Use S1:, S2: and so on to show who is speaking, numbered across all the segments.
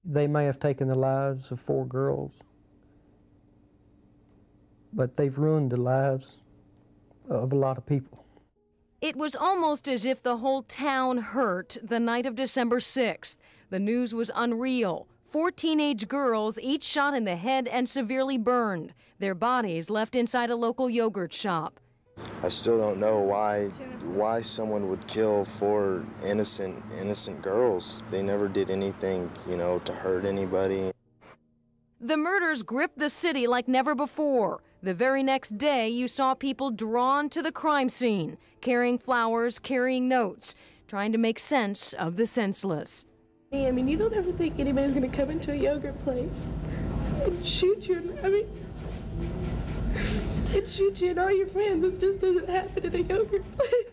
S1: They may have taken the lives of 4 girls, but they've ruined the lives of a lot of people.
S2: It was almost as if the whole town hurt the night of December 6th. The news was unreal. 4 teenage girls, each shot in the head and severely burned. Their bodies left inside a local yogurt shop.
S3: I still don't know why someone would kill 4 innocent girls. They never did anything, to hurt anybody.
S2: The murders gripped the city like never before. The very next day, you saw people drawn to the crime scene, carrying flowers, carrying notes, trying to make sense of the senseless.
S4: I mean, you don't ever think anybody's going to come into a yogurt place and shoot you. And shoot you and all your friends. It just doesn't happen in a yogurt place.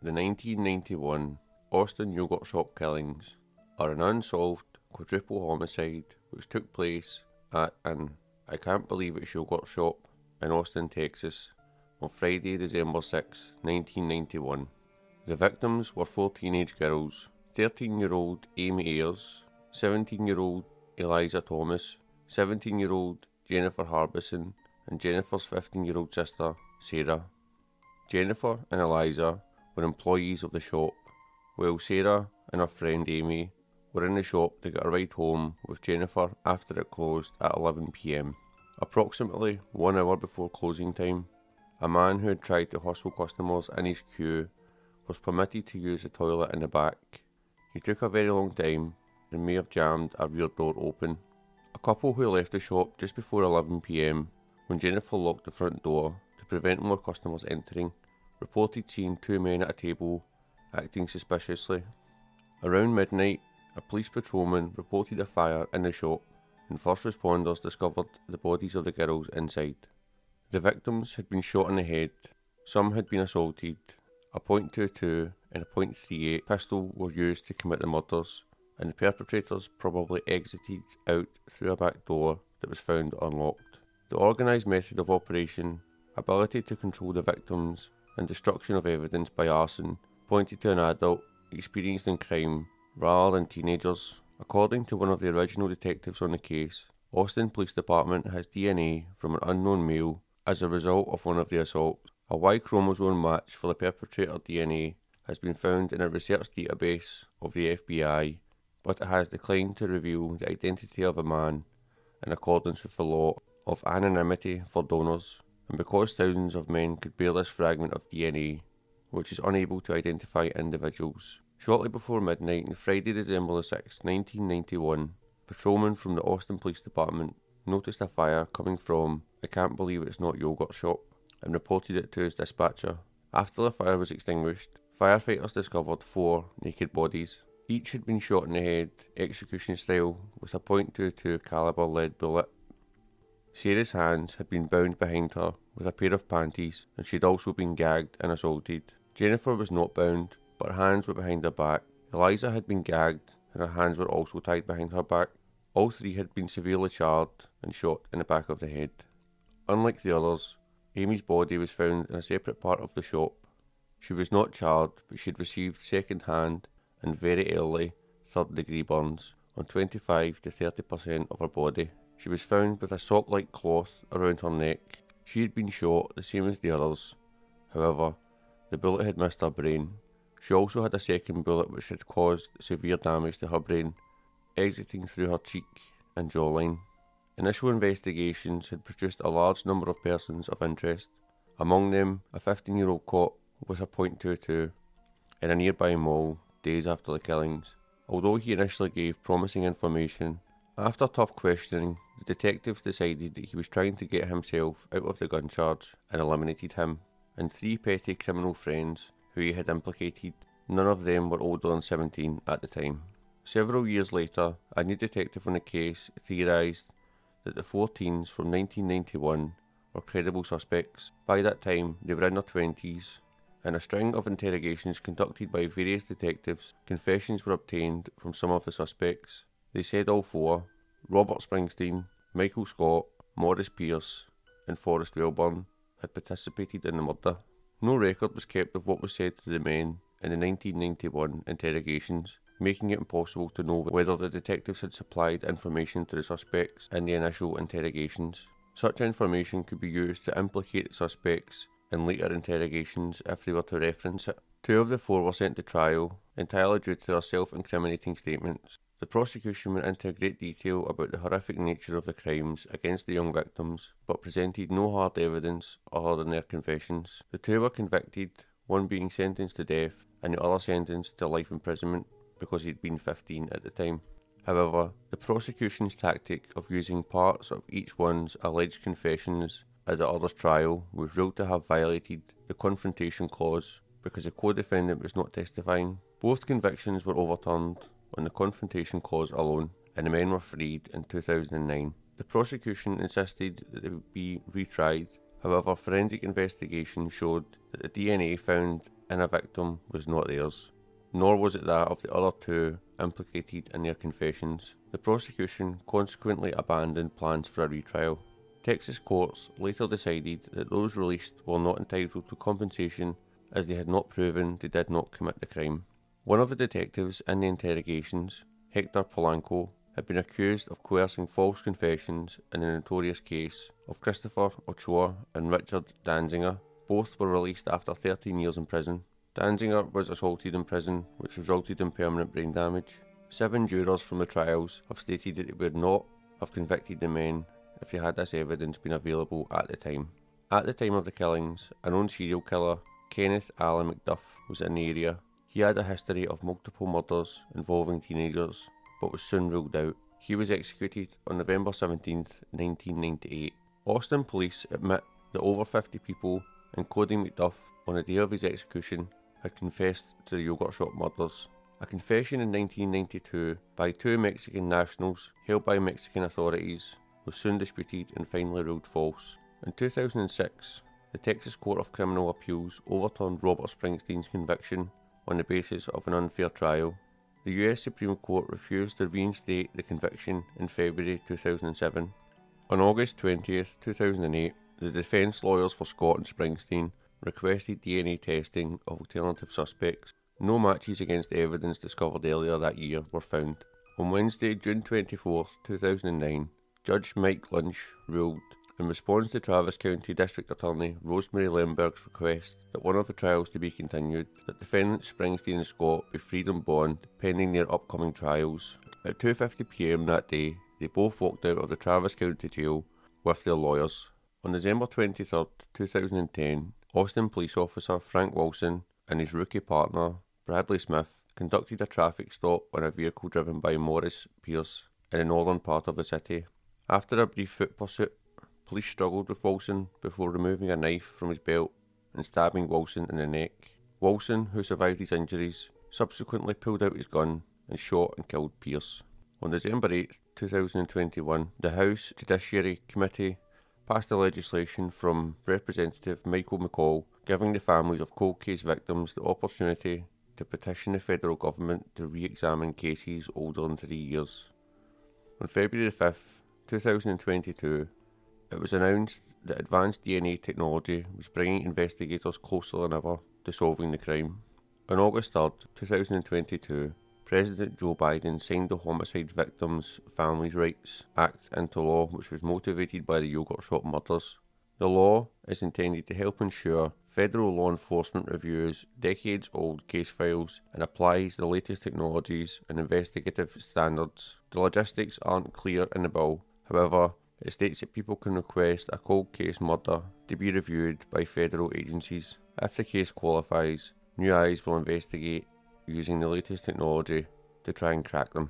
S5: The 1991 Austin yogurt shop killings are an unsolved quadruple homicide which took place at an I can't believe it's yogurt shop in Austin, Texas on Friday, December 6, 1991. The victims were 4 teenage girls, 13-year-old Amy Ayers, 17-year-old Eliza Thomas, 17-year-old Jennifer Harbison, and Jennifer's 15-year-old sister, Sarah. Jennifer and Eliza were employees of the shop, while Sarah and her friend Amy were in the shop to get a ride home with Jennifer after it closed at 11 p.m. Approximately 1 hour before closing time, a man who had tried to hustle customers in his queue was permitted to use the toilet in the back. He took a very long time and may have jammed a rear door open. A couple who left the shop just before 11 p.m, when Jennifer locked the front door to prevent more customers entering, reported seeing 2 men at a table acting suspiciously. Around midnight, a police patrolman reported a fire in the shop, and first responders discovered the bodies of the girls inside. The victims had been shot in the head, some had been assaulted, a .22 and a .38 pistol were used to commit the murders, and the perpetrators probably exited out through a back door that was found unlocked. The organised method of operation, ability to control the victims, and destruction of evidence by arson pointed to an adult experienced in crime rather than teenagers. According to one of the original detectives on the case, Austin Police Department has DNA from an unknown male as a result of one of the assaults. A Y chromosome match for the perpetrator DNA has been found in a research database of the FBI, but it has declined to reveal the identity of a man in accordance with the law of anonymity for donors, and because thousands of men could bear this fragment of DNA, which is unable to identify individuals. Shortly before midnight on Friday, December 6, 1991, patrolmen from the Austin Police Department noticed a fire coming from I can't believe it's not yogurt shop and reported it to his dispatcher. After the fire was extinguished, firefighters discovered 4 naked bodies. Each had been shot in the head, execution style, with a .22 caliber lead bullet. Sarah's hands had been bound behind her with a pair of panties, and she had also been gagged and assaulted. Jennifer was not bound, but her hands were behind her back. Eliza had been gagged, and her hands were also tied behind her back. All 3 had been severely charred and shot in the back of the head. Unlike the others, Amy's body was found in a separate part of the shop. She was not charred, but she had received second-hand and very early third-degree burns on 25 to 30% of her body. She was found with a sock-like cloth around her neck. She had been shot the same as the others. However, the bullet had missed her brain. She also had a second bullet which had caused severe damage to her brain, exiting through her cheek and jawline. Initial investigations had produced a large number of persons of interest, among them a 15-year-old cop with a .22 in a nearby mall days after the killings. Although he initially gave promising information, after tough questioning, the detectives decided that he was trying to get himself out of the gun charge and eliminated him and 3 petty criminal friends who he had implicated. None of them were older than 17 at the time. Several years later, a new detective on the case theorised that the 4 teens from 1991 were credible suspects. By that time, they were in their 20s. In a string of interrogations conducted by various detectives, confessions were obtained from some of the suspects. They said all 4, Robert Springsteen, Michael Scott, Morris Pierce, and Forrest Wellburn, had participated in the murder. No record was kept of what was said to the men in the 1991 interrogations. making it impossible to know whether the detectives had supplied information to the suspects in the initial interrogations. Such information could be used to implicate the suspects in later interrogations if they were to reference it. 2 of the 4 were sent to trial, entirely due to their self-incriminating statements. The prosecution went into great detail about the horrific nature of the crimes against the young victims, but presented no hard evidence other than their confessions. The 2 were convicted, one being sentenced to death and the other sentenced to life imprisonment because he'd been 15 at the time. However, the prosecution's tactic of using parts of each one's alleged confessions at the other's trial was ruled to have violated the confrontation clause because the co-defendant was not testifying. Both convictions were overturned on the confrontation clause alone, and the men were freed in 2009. The prosecution insisted that they would be retried. However, forensic investigation showed that the DNA found in a victim was not theirs, nor was it that of the other 2 implicated in their confessions. The prosecution consequently abandoned plans for a retrial. Texas courts later decided that those released were not entitled to compensation as they had not proven they did not commit the crime. One of the detectives in the interrogations, Hector Polanco, had been accused of coercing false confessions in the notorious case of Christopher Ochoa and Richard Danziger. Both were released after 13 years in prison. Danziger was assaulted in prison, which resulted in permanent brain damage. 7 jurors from the trials have stated that they would not have convicted the men if they had this evidence been available at the time. At the time of the killings, a known serial killer, Kenneth Allen McDuff, was in the area. He had a history of multiple murders involving teenagers, but was soon ruled out. He was executed on November 17, 1998. Austin police admit that over 50 people, including McDuff, on the day of his execution, had confessed to the yogurt shop murders. A confession in 1992 by 2 Mexican nationals held by Mexican authorities was soon disputed and finally ruled false. In 2006, the Texas Court of Criminal Appeals overturned Robert Springsteen's conviction on the basis of an unfair trial. The US Supreme Court refused to reinstate the conviction in February 2007. On August 20, 2008, the defence lawyers for Scott and Springsteen requested DNA testing of alternative suspects. No matches against evidence discovered earlier that year were found. On Wednesday, June 24, 2009, Judge Mike Lynch ruled, in response to Travis County District Attorney Rosemary Lemberg's request that one of the trials to be continued, that defendants Springsteen and Scott be freed on bond pending their upcoming trials. At 2:50 p.m. that day, they both walked out of the Travis County Jail with their lawyers. On December 23, 2010, Austin police officer Frank Wilson and his rookie partner Bradley Smith conducted a traffic stop on a vehicle driven by Morris Pierce in the northern part of the city. After a brief foot pursuit, police struggled with Wilson before removing a knife from his belt and stabbing Wilson in the neck. Wilson, who survived his injuries, subsequently pulled out his gun and shot and killed Pierce. On December 8, 2021, the House Judiciary Committee passed a legislation from Representative Michael McCall giving the families of cold case victims the opportunity to petition the federal government to re-examine cases older than 3 years. On February 5, 2022, it was announced that advanced DNA technology was bringing investigators closer than ever to solving the crime. On August 3, 2022, President Joe Biden signed the Homicide Victims' Families' Rights Act into law, which was motivated by the yogurt shop murders. The law is intended to help ensure federal law enforcement reviews decades-old case files and applies the latest technologies and investigative standards. The logistics aren't clear in the bill, however, it states that people can request a cold case murder to be reviewed by federal agencies. If the case qualifies, new eyes will investigate using the latest technology to try and crack them.